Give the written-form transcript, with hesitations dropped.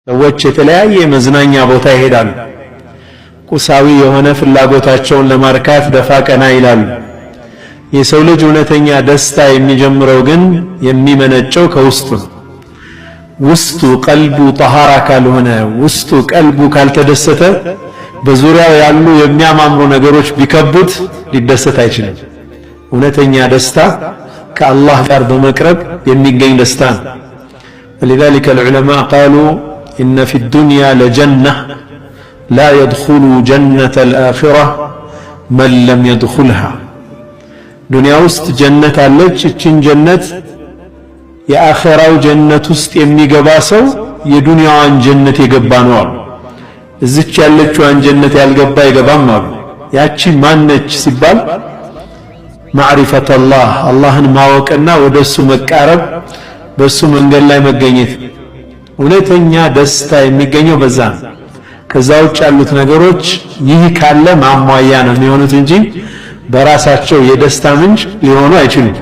ሰዎች የተለያየ መዝናኛ ቦታ ይሄዳሉ። ቁሳዊ የሆነ ፍላጎታቸውን ለማርካት ደፋ ቀና ይላሉ። የሰው ልጅ እውነተኛ ደስታ የሚጀምረው ግን የሚመነጨው ከውስጡ ነው። ውስጡ ቀልቡ ጠሃራ ካልሆነ፣ ውስጡ ቀልቡ ካልተደሰተ በዙሪያው ያሉ የሚያማምሩ ነገሮች ቢከቡት ሊደሰት አይችልም። እውነተኛ ደስታ ከአላህ ጋር በመቅረብ የሚገኝ ደስታ ነው። ولذلك العلماء قالوا إن في الدنيا لجنة لا يدخل جنة الآخرة من لم يدخلها. دنيا وسط جنة አለች። እቺን ጀነት የአኺራው ጀነት ውስጥ የሚገባ ሰው የዱንያዋን ጀነት የገባ ነው አሉ። እዚች ያለችዋን ጀነት ያልገባ አይገባም አሉ። ያቺ ማነች ሲባል ማዕሪፈት አላህን ማወቅና ወደሱ መቃረብ፣ በሱ መንገድ ላይ መገኘት። እውነተኛ ደስታ የሚገኘው በዛ ነው። ከዛ ውጭ ያሉት ነገሮች ይህ ካለ ማሟያ ነው የሚሆኑት እንጂ በራሳቸው የደስታ ምንጭ ሊሆኑ አይችሉም።